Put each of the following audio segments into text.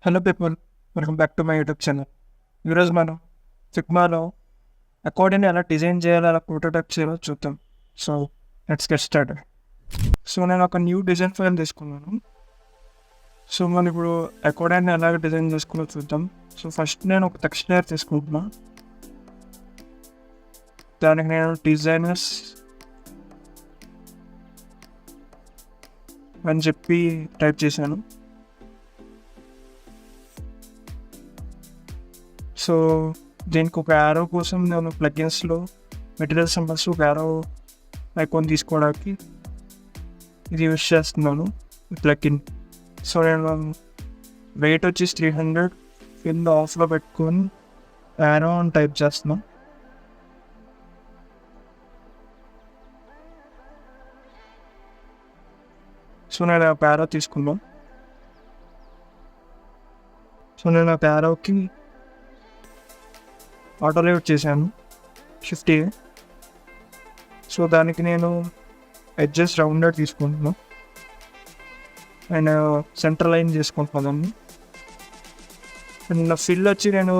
Hello people, welcome back to my YouTube channel. ఈరోజు మనం ఫిగ్మాలో accordion ఎలా డిజైన్ చేయాలో, ఎలా ప్రోటోటైప్ చేయాలో చూద్దాం. So let's get started. So నేను ఒక న్యూ డిజైన్ ఫైల్ తీసుకున్నాను. సో మనం ఇప్పుడు అకార్డియన్ ఎలాగ డిజైన్ చేసుకోవాలో చూద్దాం. సో ఫస్ట్ నేను ఒక టెక్స్ట్ లేయర్ తీసుకుంటున్నా. దానికి నేను డిజైనర్స్ అని చెప్పి టైప్ చేశాను. సో దీనికి ఒక యారో కోసం నేను ప్లగిన్స్లో మెటీరియల్ సింబల్స్ ఒక యారో ఐకాన్ తీసుకోవడానికి ఇది యూస్ చేస్తున్నాను ప్లగిన్. సో నేను వెయిట్ వచ్చేసి 300 కింద ఆఫ్లో పెట్టుకొని యారో అని టైప్ చేస్తున్నాను. సో నేను ఆ యారో తీసుకున్నాను. సో నేను ఆ యారోకి ఆటో లేఅవుట్ చేశాను 50. సో దానికి నేను ఎడ్జెస్ రౌండెడ్ తీసుకుంటున్నాను అండ్ సెంటర్ లైన్ చేసుకుంటున్నాను దాన్ని. అండ్ ఫిల్ వచ్చి నేను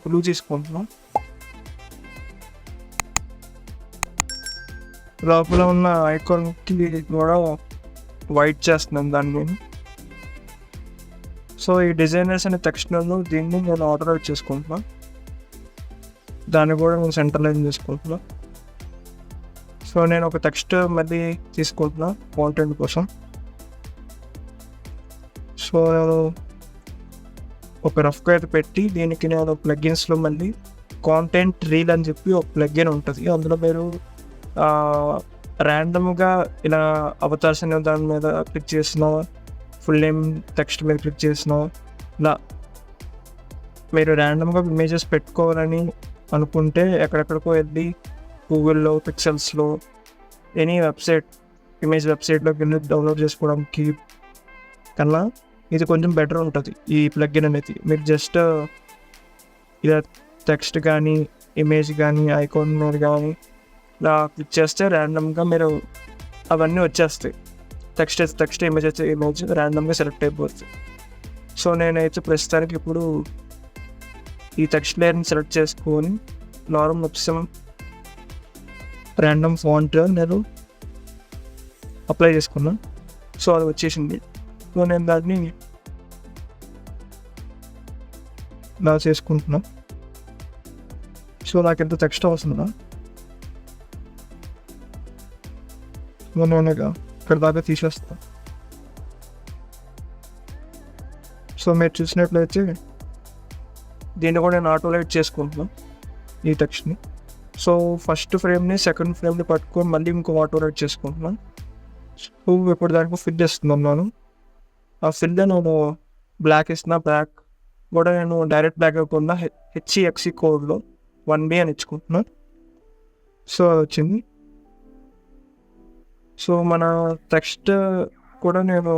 బ్లూ తీసుకుంటున్నాను. లోపల ఉన్న ఐకాన్కి కూడా వైట్ చేస్తున్నాను దాన్ని నేను. సో ఈ డిజైనర్స్ అనే టెక్స్ట్ను దీన్ని నేను ఆర్డర్ అవుట్ చేసుకుంటున్నాను. దాన్ని కూడా నేను సెంటర్ లైన్ చేసుకుంటున్నా. సో నేను ఒక టెక్స్ట్ మళ్ళీ తీసుకుంటున్నా కాంటెంట్ కోసం. సో ఒక రఫ్గా అయితే పెట్టి దీనికి నేను ప్లగిన్స్లో మళ్ళీ కాంటెంట్ రీల్ అని చెప్పి ఒక ప్లగిన్ ఉంటుంది. అందులో మీరు ర్యాండమ్గా ఇలా అవతార్స్ అనే దాని మీద క్లిక్ చేసినా, ఫుల్ నేమ్ టెక్స్ట్ మీద క్లిక్ చేసినా, ఇలా మీరు ర్యాండమ్గా ఇమేజెస్ పెట్టుకోవాలని అనుకుంటే ఎక్కడెక్కడికో వెళ్ళి గూగుల్లో, పిక్సెల్స్లో, ఎనీ వెబ్సైట్, ఇమేజ్ వెబ్సైట్లోకి వెళ్ళి డౌన్లోడ్ చేసుకోవడానికి కన్నా ఇది కొంచెం బెటర్ ఉంటుంది ఈ ప్లగిన్ అనేది. మీరు జస్ట్ ఇలా టెక్స్ట్ కానీ, ఇమేజ్ కానీ, ఐకాన్ మీద కానీ ఇలా క్లిక్ చేస్తే ర్యాండమ్గా మీరు అవన్నీ వచ్చేస్తాయి. టెక్స్ట్ ఇమేజ్ అయితే ఇమేజ్ ర్యాండమ్గా సెలెక్ట్ అయిపోతుంది. సో నేనైతే ప్రస్తుతానికి ఇప్పుడు ఈ టెక్స్ట్ లేయర్ని సెలెక్ట్ చేసుకొని నార్మల్ ఆప్షన్ ర్యాండమ్ ఫాంట్ నేను అప్లై చేసుకున్నాను. సో అది వచ్చేసింది. సో నేను దాన్ని ఇలా చేసుకుంటున్నా. సో నాకు ఎంత టెక్స్ట్ అవసరమా నేను ఇక్కడ దాకా తీసేస్తా. సో మీరు చూసినట్లయితే దీన్ని కూడా నేను ఆటో లైట్ చేసుకుంటున్నాను ఈ టెక్స్ట్ని. సో ఫస్ట్ ఫ్రేమ్ని, సెకండ్ ఫ్రేమ్ని పట్టుకొని మళ్ళీ ఇంకో ఆటో లైట్ చేసుకుంటున్నాను. సో ఇప్పుడు దానికి ఫిల్ చేస్తున్నాను. ఆ ఫిల్ నేను బ్లాక్ ఇస్తున్నా. బ్లాక్ కూడా నేను డైరెక్ట్ బ్లాక్ కాకుండా HEXE కోడ్లో 1B అని ఇచ్చుకుంటున్నాను. సో అది వచ్చింది. సో మన టెక్స్ట్ కూడా నేను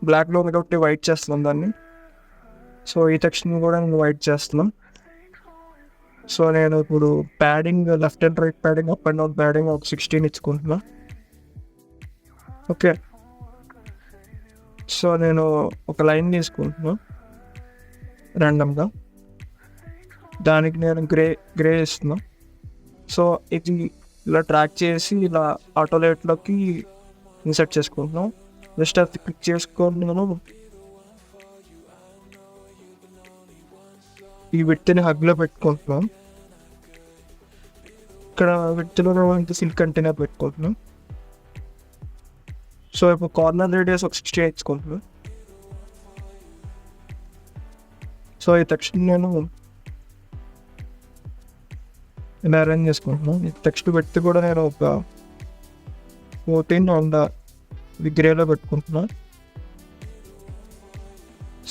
బ్లాక్లో ఉంది కాబట్టి వైట్ చేస్తున్నాను దాన్ని. సో ఈ టెక్స్ట్ని కూడా నేను వైట్ చేస్తున్నాను. సో నేను ఇప్పుడు padding, left and right padding, up and down padding ఒక 16 ఇచ్చుకుంటున్నా. ఓకే. సో నేను ఒక లైన్ తీసుకుంటున్నా ర్యాండమ్గా. దానికి నేను గ్రే ఇస్తున్నా. సో ఇది ఇలా ట్రాక్ చేసి ఇలా ఆటో లైట్లోకి ఇన్సర్ట్ చేసుకుంటున్నాం. జస్ట్ అది క్లిక్ చేసుకొని నేను ఈ విడ్త్ని హగ్లో పెట్టుకుంటున్నాం. ఇక్కడ విడ్త్లో సిల్క్ కంటైనర్ పెట్టుకుంటున్నాం. సో ఇప్పుడు కార్నర్ రేడియస్ ఒక 60 ఇచ్చుకుంటున్నాం. సో ఈ టెక్స్ట్ నేను ఇలా అరేంజ్ చేసుకుంటున్నాను. ఈ టెక్స్ట్ పెట్టి కూడా నేను ఒక 14 ఇది గ్రేలో పెట్టుకుంటున్నాను.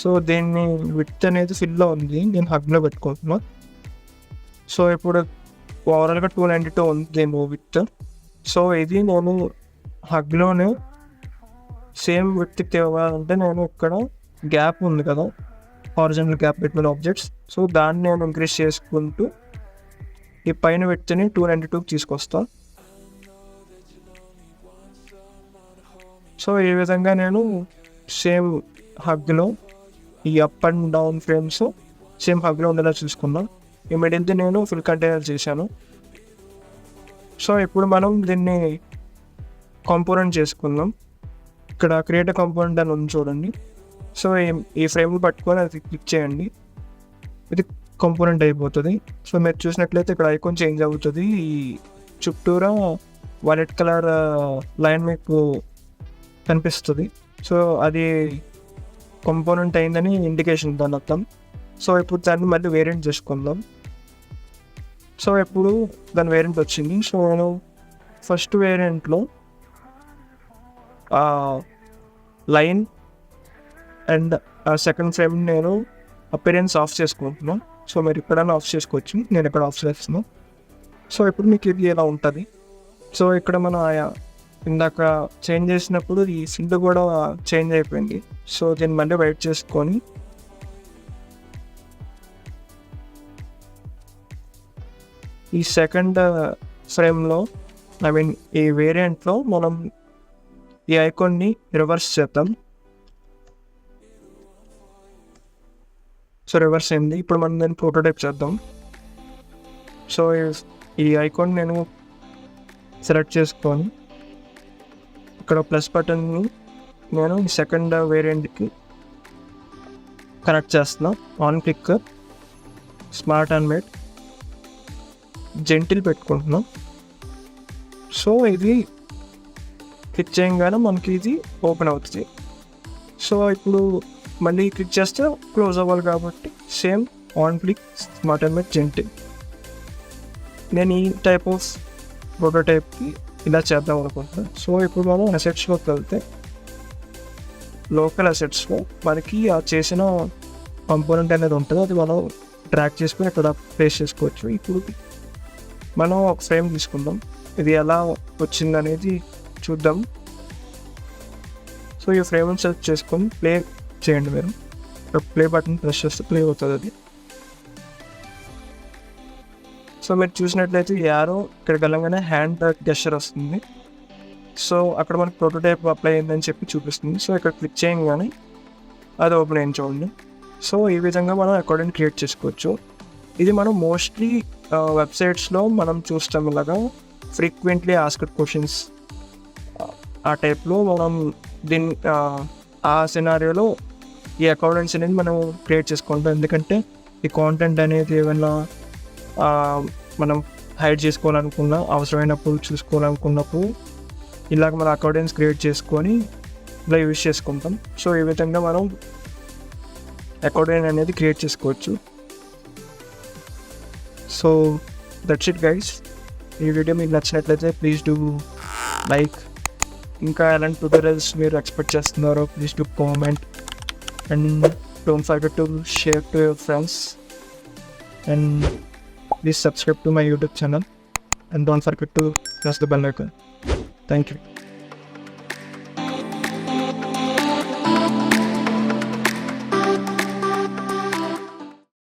సో దీన్ని విడ్త్ అనేది ఫిల్లో ఉంది, నేను హగ్లో పెట్టుకుంటున్నాను. సో ఇప్పుడు ఓవరాల్గా 292 ఉంది దీని విడ్త్. సో ఇది నేను హగ్లోనే సేమ్ విడ్త్ తేవాలంటే నేను ఇక్కడ గ్యాప్ ఉంది కదా, horizontal gap between objects. So దాన్ని నేను ఇంక్రీజ్ చేసుకుంటూ ఈ పైన విడ్త్ని 292 తీసుకొస్తాను. సో ఈ విధంగా నేను సేమ్ హగ్లో ఈ up and down frames same హగ్లో ఉండేలా చూసుకున్నాం. ఈ మిడిల్ది నేను ఫుల్ కంటైనర్ చేశాను. సో ఇప్పుడు మనం దీన్ని కాంపోనెంట్ చేసుకుందాం. ఇక్కడ క్రియేట్ కాంపోనెంట్ అని ఉంది చూడండి. సో ఈ ఫ్రేమ్ పట్టుకొని అది క్లిక్ చేయండి, ఇది కాంపోనెంట్ అయిపోతుంది. సో మీరు చూసినట్లయితే ఇక్కడ ఐకాన్ చేంజ్ అవుతుంది. ఈ చుట్టూరా వైలెట్ కలర్ లైన్ మీకు కనిపిస్తుంది. సో అది కాంపోనెంట్ అయిందని ఇండికేషన్ దాని అర్థం. సో ఇప్పుడు దాన్ని మళ్ళీ వేరియంట్ చేసుకుందాం. సో ఇప్పుడు దాని వేరియంట్ వచ్చింది. సో నేను ఫస్ట్ వేరియంట్లో లైన్ అండ్ సెకండ్ ఫ్రేమ్ నేను అపిరెన్స్ ఆఫ్ చేసుకుంటున్నాను. సో మీరు ఎక్కడైనా ఆఫ్ చేసుకోవచ్చు, నేను ఇక్కడ ఆఫ్ చేస్తున్నాను. సో ఇప్పుడు మీకు ఇది ఎలా ఉంటుంది. సో ఇక్కడ మనం ఇందాక చేంజ్ చేసినప్పుడు ఈ ఫిల్డ్ కూడా చేంజ్ అయిపోయింది. సో దీన్ని మళ్ళీ వైట్ చేసుకొని ఈ సెకండ్ ఫ్రేమ్లో ఈ వేరియంట్లో మనం ఈ ఐకాన్ని రివర్స్ చేద్దాం. సో రివర్స్ అయింది. ఇప్పుడు మనం దాన్ని ప్రోటోటైప్ చేద్దాం. సో ఈ ఐకాన్ నేను సెలెక్ట్ చేసుకొని ఇక్కడ ప్లస్ బటన్ని నేను ఈ సెకండ్ వేరియంట్కి కనెక్ట్ చేస్తున్నాను. On click, smart animate, gentle పెట్టుకుంటున్నాం. సో ఇది క్లిక్ చేయగానే మనకి ఇది ఓపెన్ అవుతుంది. సో ఇప్పుడు మళ్ళీ క్లిక్ చేస్తే క్లోజ్ అవ్వాలి కాబట్టి same on click, smart animate, gentle. నేను ఈ టైప్ ఆఫ్ ప్రోటోటైప్కి ఇలా చేద్దాం అనుకుంటున్నాను. సో ఇప్పుడు మనం అసెట్స్లోకి వెళ్తే లోకల్ అసెట్స్లో మనకి ఆ చేసిన కాంపోనెంట్ అనేది ఉంటుంది, అది మనం ట్రాక్ చేసుకుని ఇక్కడ ప్లేస్ చేసుకోవచ్చు. ఇప్పుడు మనం ఒక ఫ్రేమ్ తీసుకుందాం, ఇది ఎలా వచ్చింది అనేది చూద్దాం. సో ఈ ఫ్రేమ్ సెలెక్ట్ చేసుకొని ప్లే చేయండి. మీరు ప్లే బటన్ ప్రెస్ చేస్తే ప్లే అవుతుంది అది. సో మీరు చూసినట్లయితే యారో ఇక్కడికి వెళ్ళగానే హ్యాండ్ గెస్చర్ వస్తుంది. సో అక్కడ మనకి ప్రోటోటైప్ అప్లై అయిందని చెప్పి చూపిస్తుంది. సో ఇక్కడ క్లిక్ చేయగానే అది ఓపెన్ అయింది చూడండి. సో ఈ విధంగా మనం అకార్డియన్ క్రియేట్ చేసుకోవచ్చు. ఇది మనం మోస్ట్లీ వెబ్సైట్స్లో మనం చూస్తాం. ఇలాగా ఫ్రీక్వెంట్లీ ఆస్క్డ్ క్వశ్చన్స్ ఆ టైప్లో మనం దీన్ని ఆ సినారియోలో ఈ అకౌంటెంట్స్ అనేది మనం క్రియేట్ చేసుకుంటాం. ఎందుకంటే ఈ కాంటెంట్ అనేది ఏమైనా మనం హైడ్ చేసుకోవాలనుకున్నా, అవసరమైనప్పుడు చూసుకోవాలనుకున్నప్పుడు ఇలాగ మన అకౌంటెంట్స్ క్రియేట్ చేసుకొని ఇలా యూజ్ చేసుకుంటాం. సో ఈ విధంగా మనం అకౌంటెంట్ అనేది క్రియేట్ చేసుకోవచ్చు. So that's it guys. ఈ వీడియో మీకు నచ్చినట్లయితే ప్లీజ్ డూ లైక్. ఇంకా ఎలాంటి ట్యూటోరియల్స్ మీరు ఎక్స్పెక్ట్ చేస్తున్నారో please do comment and don't forget to share to your friends and please subscribe to my YouTube channel and don't forget to press the bell icon. Thank you.